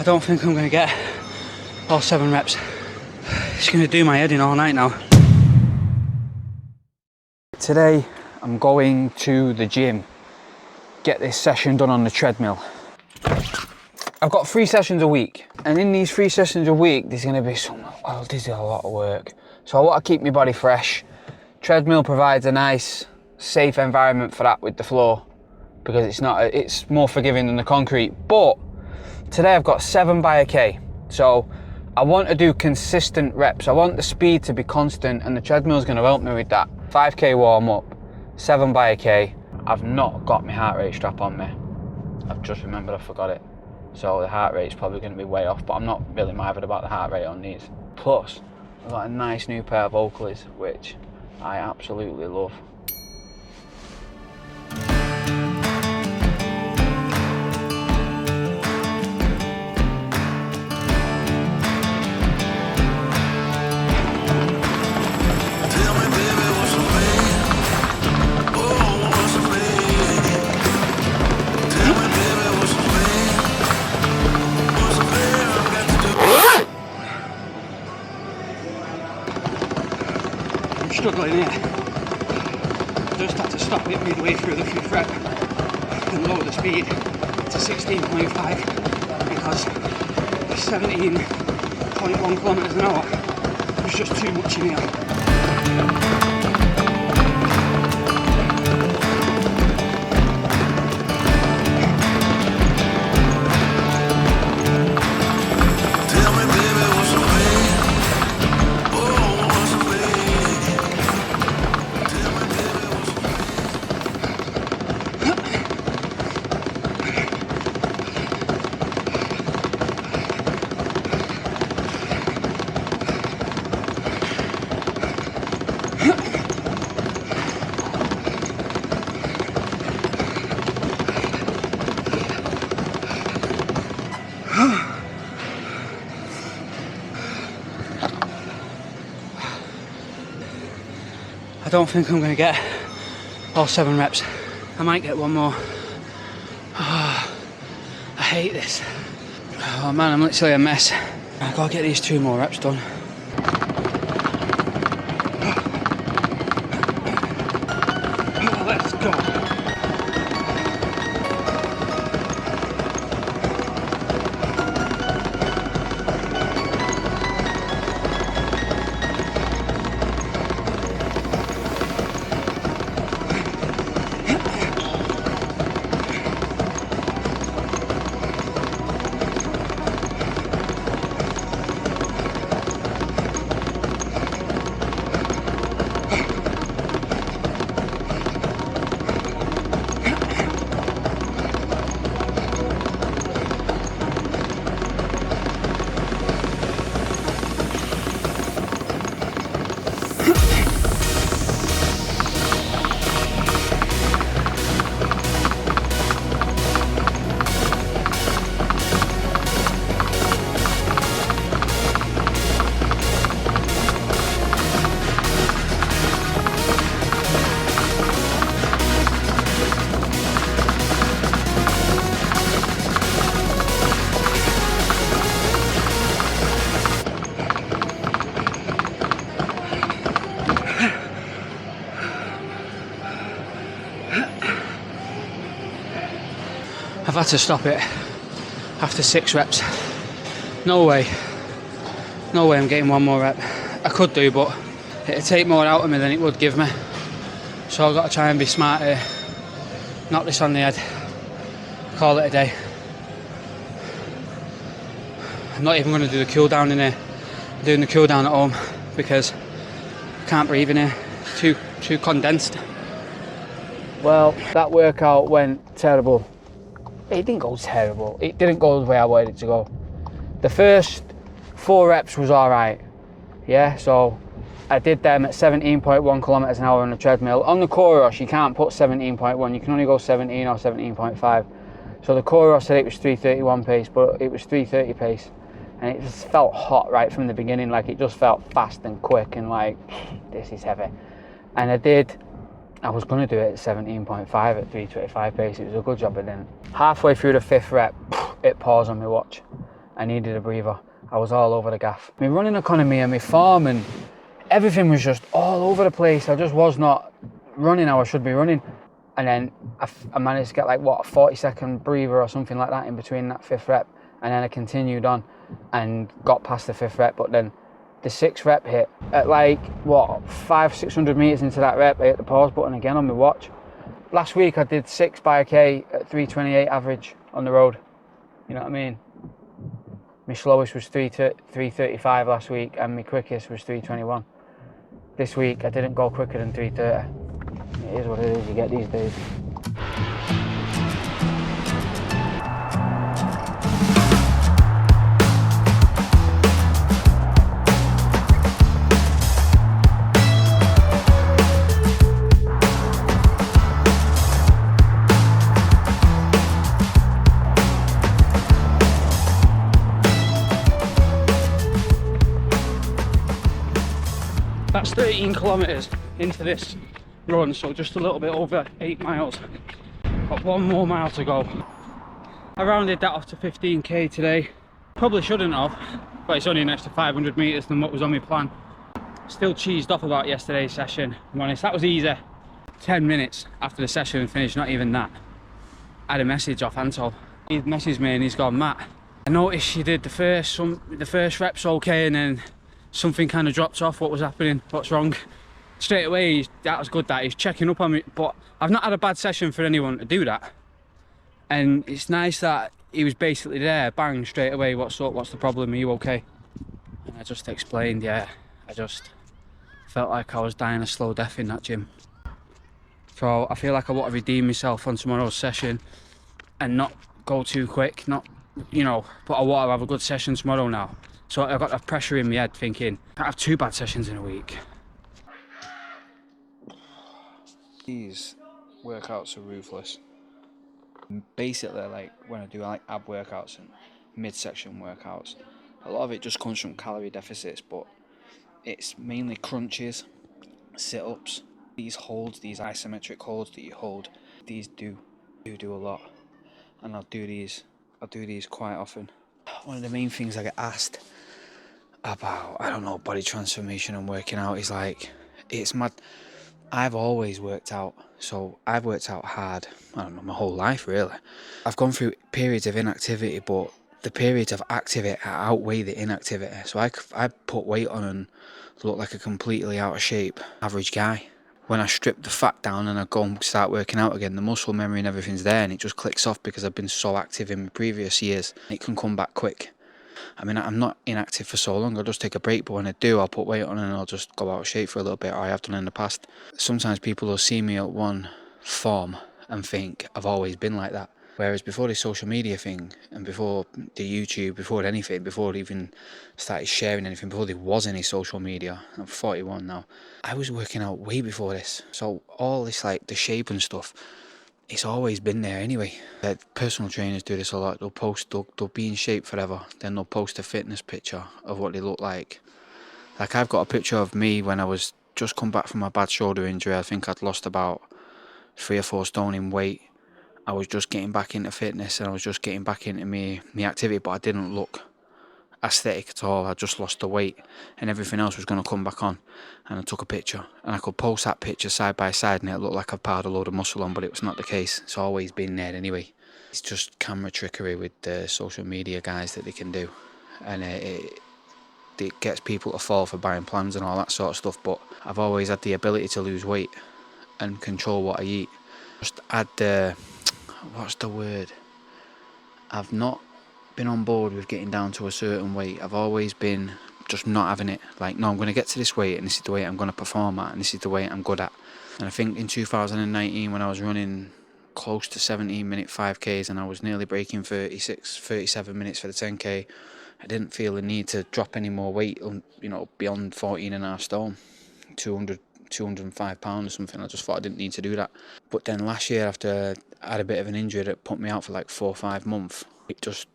don't think I'm going to get all 7 reps. It's going to do my head in all night now. Today I'm going to the gym, get this session done on the treadmill. I've got 3 sessions a week, and in these 3 sessions a week there's going to be this is a lot of work. So I want to keep my body fresh. Treadmill provides a nice, safe environment for that with the floor, because it's more forgiving than the concrete. But today I've got 7 by a K, so I want to do consistent reps. I want the speed to be constant, and the treadmill is going to help me with that. 5K warm up, 7 by a K. I've not got my heart rate strap on me. I've just remembered I forgot it. So the heart rate is probably going to be way off, but I'm not really bothered about the heart rate on these. Plus, I've got a nice new pair of Oakleys, which I absolutely love. Struggling here. I just had to stop it midway through the 5th rep and lower the speed to 16.5 because 17.1 kilometers an hour was just too much in here. I don't think I'm going to get all 7 reps. I might get 1 more. Oh, I hate this. Oh man, I'm literally a mess. I've got to get these 2 more reps done. Let's go. I've had to stop it after 6 reps. No way I'm getting 1 more rep. I could do, but it'd take more out of me than it would give me. So I've got to try and be smart here. Knock this on the head. Call it a day. I'm not even going to do the cool down in here. I'm doing the cool down at home because I can't breathe in here. It's too condensed. Well, that workout went terrible. It didn't go terrible. It didn't go the way I wanted it to go. The first 4 reps was all right. Yeah, so I did them at 17.1 kilometers an hour on the treadmill. On the core rush, you can't put 17.1. You can only go 17 or 17.5. So the core rush said it was 3:31 pace, but it was 3:30 pace. And it just felt hot right from the beginning. Like, it just felt fast and quick and like, this is heavy. And I was going to do it at 17.5 at 3:25 pace. It was a good job I didn't. Halfway through the 5th rep, it paused on my watch. I needed a breather. I was all over the gaff. My running economy and my form and everything was just all over the place. I just was not running how I should be running. And then I managed to get like, what, a 40-second breather or something like that in between that 5th rep. And then I continued on and got past the 5th rep. But then the 6th rep hit at like, what, 500-600 meters into that rep. I hit the pause button again on my watch. Last week I did 6 by a K at 3:28 average on the road. You know what I mean? My slowest was 3:35 last week, and my quickest was 3:21. This week I didn't go quicker than 3:30. It is what it is, you get these days. That's 13 kilometers into this run, so just a little bit over 8 miles. Got 1 more mile to go. I rounded that off to 15k today. Probably shouldn't have, but it's only an extra 500 meters than what was on my plan. Still cheesed off about yesterday's session. I'm honest, that was easy. 10 minutes after the session finished, not even that, I had a message off Anton. He messaged me and he's gone, Matt, I noticed you did the first reps okay, and then something kind of dropped off. What was happening? What's wrong? Straight away, that was good that he's checking up on me, but I've not had a bad session for anyone to do that. And it's nice that he was basically there, bang, straight away, what's up, what's the problem, are you okay? And I just explained, yeah, I just felt like I was dying a slow death in that gym. So I feel like I want to redeem myself on tomorrow's session and not go too quick, not, you know, but I want to have a good session tomorrow now. So I've got that pressure in my head thinking, I can't have 2 bad sessions in a week. These workouts are ruthless. Basically, like when I do like ab workouts and midsection workouts, a lot of it just comes from calorie deficits, but it's mainly crunches, sit-ups, these holds, these isometric holds that you hold. These do a lot, and I'll do these quite often. One of the main things I get asked about, I don't know, body transformation and working out is like, it's mad. I've always worked out, so I've worked out hard, I don't know, my whole life really. I've gone through periods of inactivity, but the periods of activity outweigh the inactivity. So I put weight on and look like a completely out of shape average guy. When I strip the fat down and I go and start working out again, the muscle memory and everything's there, and it just clicks off because I've been so active in my previous years. It can come back quick. I mean, I'm not inactive for so long, I'll just take a break, but when I do, I'll put weight on and I'll just go out of shape for a little bit, or I have done in the past. Sometimes people will see me at one form and think I've always been like that. Whereas before this social media thing, and before the YouTube, before anything, before I even started sharing anything, before there was any social media, I'm 41 now, I was working out way before this. So all this, like the shape and stuff, it's always been there anyway. Personal trainers do this a lot. They'll be in shape forever, then they'll post a fitness picture of what they look like. Like I've got a picture of me when I was just come back from a bad shoulder injury. I think I'd lost about 3 or 4 stone in weight. I was just getting back into fitness and I was just getting back into me activity, but I didn't look aesthetic at all. I just lost the weight and everything else was going to come back on, and I took a picture and I could post that picture side by side and it looked like I've piled a load of muscle on, but it was not the case. It's always been there anyway. It's just camera trickery with the social media guys that they can do, and it gets people to fall for buying plans and all that sort of stuff. But I've always had the ability to lose weight and control what I eat. Just add the, what's the word? I've not been on board with getting down to a certain weight. I've always been just not having it. Like, no, I'm going to get to this weight and this is the weight I'm going to perform at and this is the weight I'm good at. And I think in 2019 when I was running close to 17-minute 5Ks and I was nearly breaking 37 minutes for the 10K, I didn't feel the need to drop any more weight, you know, beyond 14.5 stone, 205 pounds or something. I just thought I didn't need to do that. But then last year, after I had a bit of an injury that put me out for like 4 or 5 months, it just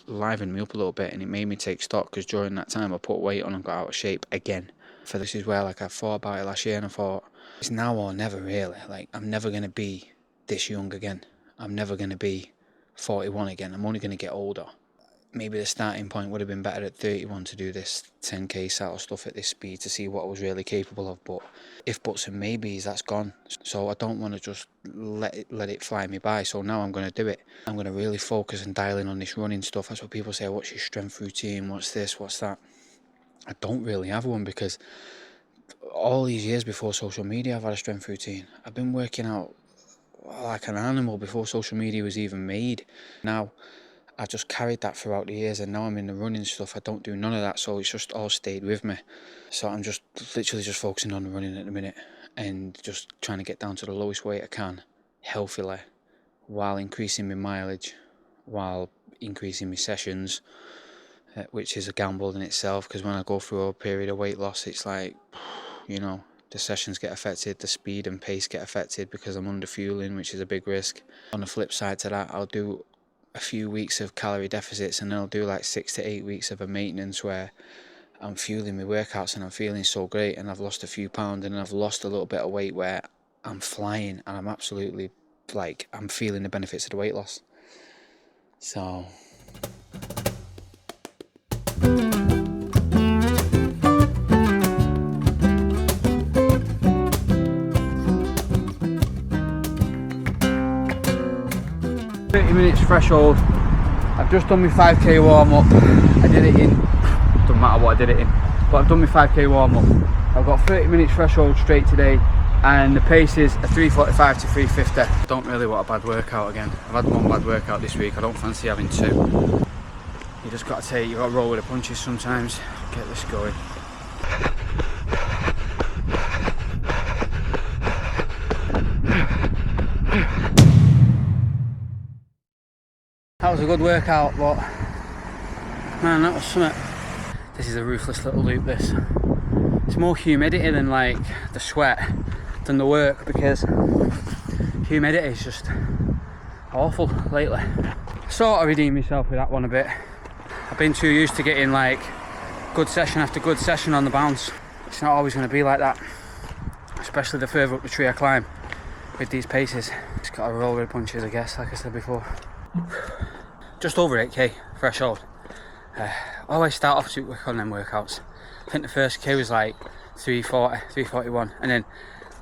livened me up a little bit and it made me take stock, because during that time I put weight on and got out of shape again. For this is where, like, I thought about it last year and I thought, it's now or never really. Like, I'm never going to be this young again. I'm never going to be 41 again. I'm only going to get older. maybe the starting point would have been better at 31 to do this 10k saddle stuff at this speed to see what I was really capable of. But if buts and maybes, that's gone. So I don't want to just let it fly me by. So now I'm going to do it. I'm going to really focus and dial in on this running stuff. That's what people say, what's your strength routine, what's this, what's that. I don't really have one, because all these years before social media I've had a strength routine. I've been working out like an animal before social media was even made. Now I just carried that throughout the years, and now I'm in the running stuff. I don't do none of that, so it's just all stayed with me. So I'm just literally just focusing on the running at the minute, and just trying to get down to the lowest weight I can, healthily, while increasing my mileage, while increasing my sessions, which is a gamble in itself, because when I go through a period of weight loss, it's like, you know, the sessions get affected, the speed and pace get affected because I'm under fueling, which is a big risk. On the flip side to that, I'll do a few weeks of calorie deficits, and then I'll do like 6 to 8 weeks of a maintenance where I'm fueling my workouts and I'm feeling so great, and I've lost a few pounds and I've lost a little bit of weight where I'm flying and I'm absolutely like, I'm feeling the benefits of the weight loss. So minutes threshold. I've just done my 5k warm up. I did it in, doesn't matter what I did it in, but I've done my 5k warm up. I've got 30 minutes threshold straight today, and the pace is a 3:45 to 3:50. Don't really want a bad workout again. I've had one bad workout this week. I don't fancy having two. You just got to take, you got to roll with the punches sometimes. Get this going. That was a good workout, but man, that was something. This is a ruthless little loop, this. It's more humidity than like the sweat than the work, because humidity is just awful lately. Sort of redeemed myself with that one a bit. I've been too used to getting like good session after good session on the bounce. It's not always going to be like that, especially the further up the tree I climb with these paces. Just got to roll with the punches, I guess, like I said before. Just over 8k threshold. Always start off super quick on them workouts. I think the first k was like 340, 341, and then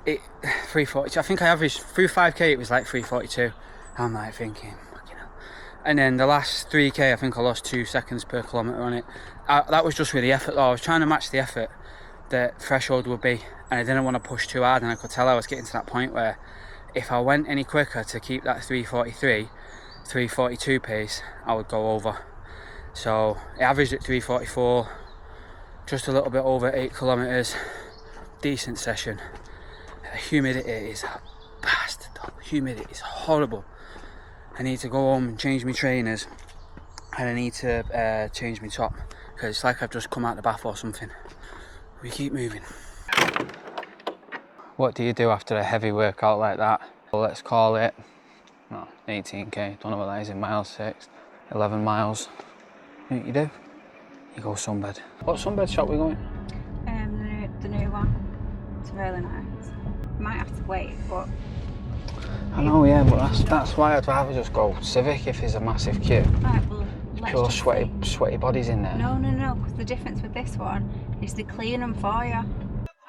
it 342. I think I averaged through 5k it was like 342. I'm like thinking, fucking hell. And then the last 3k I think I lost 2 seconds per kilometre on it. That was just with the effort though. I was trying to match the effort that threshold would be, and I didn't want to push too hard, and I could tell I was getting to that point where if I went any quicker to keep that 343, 342 pace, I would go over. So it averaged at 344, just a little bit over 8 kilometres. Decent session. Humidity is a bastard. Humidity is horrible. I need to go home and change my trainers, and I need to change my top, because it's like I've just come out of the bath or something. We keep moving. What do you do after a heavy workout like that? Well, let's call it 18k, don't know what that is in miles, 11 miles. You know what you do? You go sunbed. What sunbed shop are we going? The new one. It's really nice. Might have to wait, but... I know, yeah, but that's why I'd rather just go Civic if there's a massive queue. Right, well, Pure sweaty bodies in there. No, because the difference with this one is they clean them for you.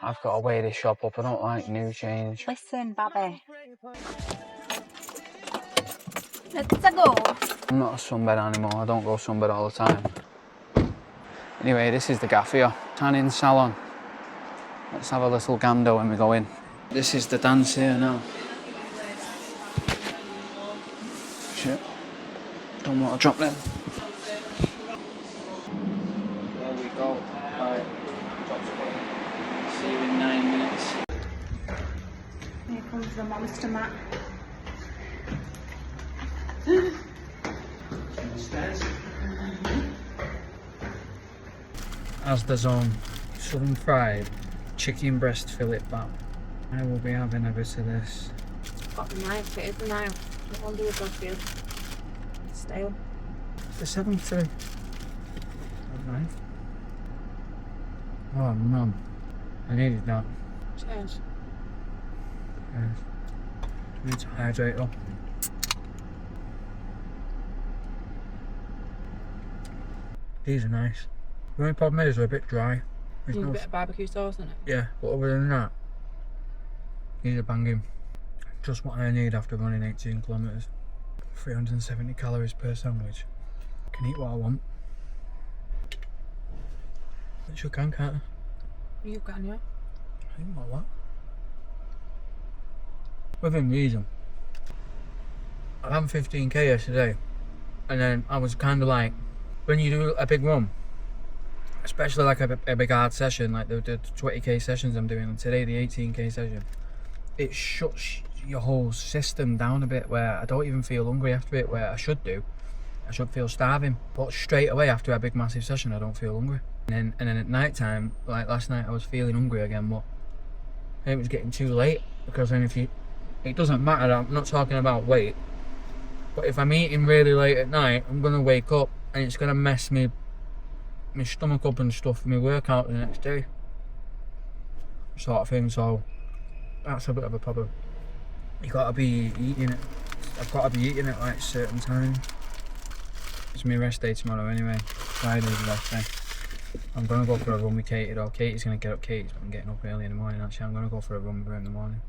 I've got to weigh this shop up, I don't like new change. Listen, Babby. Let's go. I'm not a sunbed animal, I don't go sunbed all the time. Anyway, this is the gaffia, tanning salon. Let's have a little gander when we go in. This is the dance here now. Shit, don't want to drop them. There we go. Alright, see you in 9 minutes. Here comes the monster mat. As the zone, southern fried chicken breast fillet bam. I will be having a bit of this. It's got the knife, it is the knife. I wonder if I feel stale. The 73. Knife. Oh man, I needed that. Cheers. Yes. Need to hydrate up. These are nice. The only problem is they're a bit dry. There's a bit of barbecue sauce in it. Yeah, but other than that, these are banging. Just what I need after running 18 kilometres. 370 calories per sandwich. Can eat what I want. But you can't I? You can, yeah. I think like that. Within reason. I ran 15k yesterday, and then I was kind of like, when you do a big run, especially like a big hard session, like the 20k sessions I'm doing, and today the 18k session, it shuts your whole system down a bit, where I don't even feel hungry after it, where I should do. I should feel starving, but straight away after a big massive session I don't feel hungry. And then at night time, like last night, I was feeling hungry again, but it was getting too late, because then it doesn't matter, I'm not talking about weight, but if I'm eating really late at night, I'm gonna wake up and it's gonna mess my stomach up and stuff for my workout the next day, sort of thing. So that's a bit of a problem. You gotta be eating it. I've got to be eating it like a certain time. It's my rest day tomorrow anyway. Friday's the rest day. I'm gonna go for a run with Katie though. Katie's gonna get up. Katie's been getting up early in the morning actually. I'm gonna go for a run with her in the morning.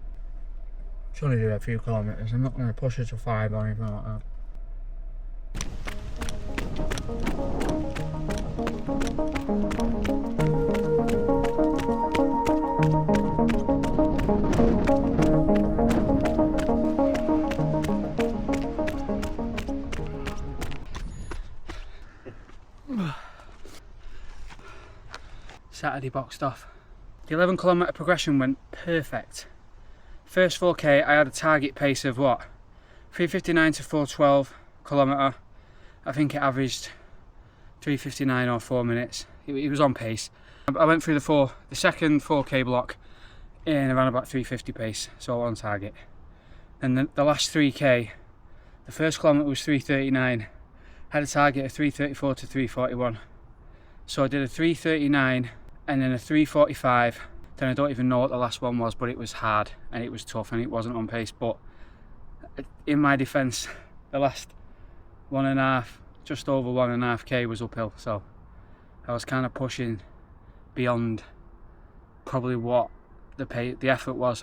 She's only do a few kilometres. I'm not gonna push her to 5 or anything like that. Saturday boxed off. The 11 kilometre progression went perfect. First 4k I had a target pace of what? 3:59 to 4:12 kilometre. I think it averaged 3:59 or 4 minutes. It was on pace. I went through the second 4k block in around about 3:50 pace, so on target. And the last 3k, the first kilometre was 3:39. Had a target of 3:34 to 3:41. So I did a 3:39 and then a 3:45. Then I don't even know what the last one was, but it was hard and it was tough and it wasn't on pace. But in my defence, the last 1.5, just over 1.5k was uphill, so I was kind of pushing beyond probably what the effort was.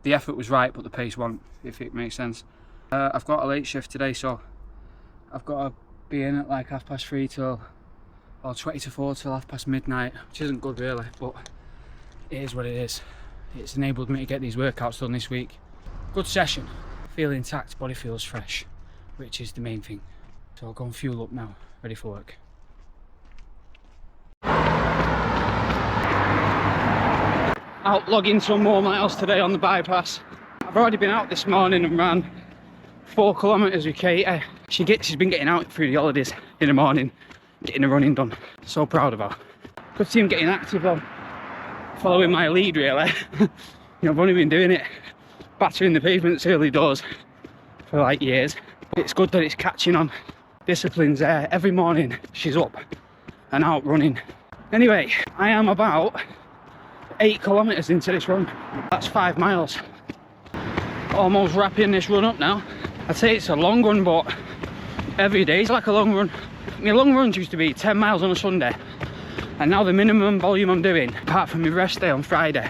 The effort was right, but the pace wasn't, if it makes sense. I've got a late shift today, so I've got to be in at like 3:30 till, or 20 to 4 till 4:30 midnight, which isn't good really, but it is what it is. It's enabled me to get these workouts done this week. Good session, feel intact, body feels fresh, which is the main thing. So I'll go and fuel up now, ready for work. Out logging some more miles today on the bypass. I've already been out this morning and ran 4 kilometres with Katie. She's been getting out through the holidays in the morning, getting the running done. So proud of her. Good to see him getting active though, following my lead really. I've only been doing it, battering the pavements early doors for like years. It's good that it's catching on. Discipline's there. Every morning she's up and out running. Anyway, I am about 8 kilometres into this run. That's 5 miles. Almost wrapping this run up now. I'd say it's a long run, but every day is like a long run. My long runs used to be 10 miles on a Sunday, and now the minimum volume I'm doing, apart from my rest day on Friday,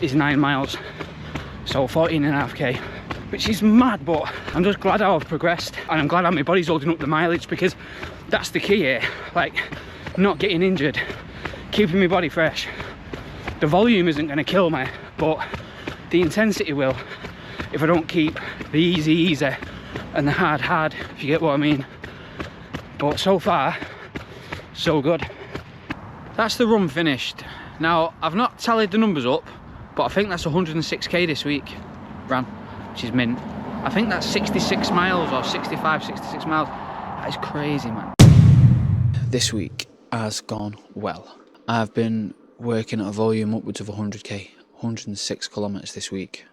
is 9 miles. So 14.5k, which is mad, but I'm just glad how I've progressed, and I'm glad how my body's holding up the mileage, because that's the key here. Like, not getting injured, keeping my body fresh. The volume isn't going to kill me, but the intensity will, if I don't keep the easy and the hard, if you get what I mean. But so far, so good. That's the run finished. Now, I've not tallied the numbers up, but I think that's 106k this week ran, which is mint. I think that's 66 miles or 65, 66 miles. That is crazy, man. This week has gone well. I've been working at a volume upwards of 100k, 106 kilometres this week,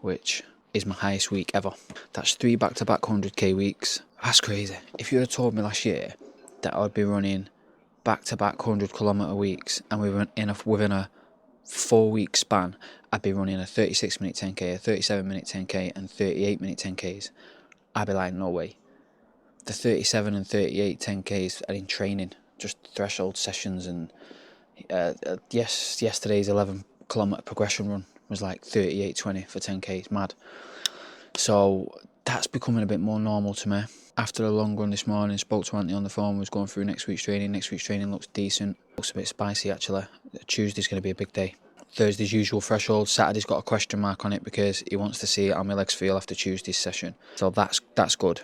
which is my highest week ever. That's 3 back-to-back 100k weeks. That's crazy. If you had told me last year that I'd be running back-to-back 100-kilometre weeks, and we were within a 4-week span, I'd be running a 36-minute 10k, a 37-minute 10k, and 38-minute 10ks, I'd be like, no way. The 37 and 38 10ks are in training. just threshold sessions, and yesterday's 11-kilometre progression run was like 38:20 for 10k. It's mad. So that's becoming a bit more normal to me. After a long run this morning, spoke to Anthony on the phone, was going through next week's training. Next week's training looks decent. Looks a bit spicy actually. Tuesday's going to be a big day. Thursday's usual threshold. Saturday's got a question mark on it because he wants to see how my legs feel after Tuesday's session. So that's good.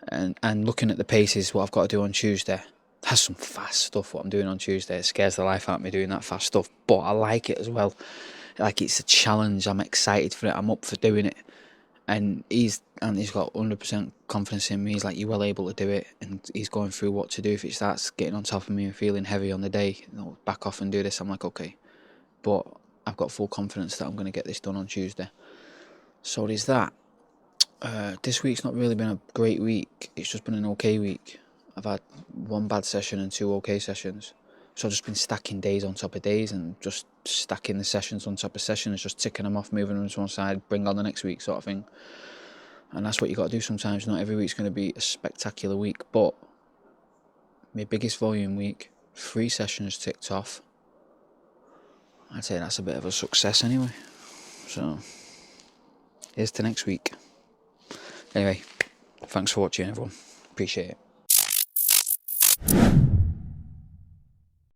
And looking at the paces, what I've got to do on Tuesday, that's some fast stuff what I'm doing on Tuesday. It scares the life out of me doing that fast stuff, but I like it as well. Like, it's a challenge. I'm excited for it. I'm up for doing it. And he's got 100% confidence in me. He's like, you're well able to do it, and he's going through what to do if it starts getting on top of me and feeling heavy on the day. Back off and do this. I'm like, okay, but I've got full confidence that I'm going to get this done on Tuesday. So there's that. This week's not really been a great week. It's just been an okay week. I've had one bad session and 2 okay sessions. So I've just been stacking days on top of days and just stacking the sessions on top of sessions, just ticking them off, moving them to one side, bring on the next week sort of thing. And that's what you got to do sometimes. Not every week's going to be a spectacular week, but my biggest volume week, 3 sessions ticked off. I'd say that's a bit of a success anyway. So here's to next week. Anyway, thanks for watching everyone. Appreciate it.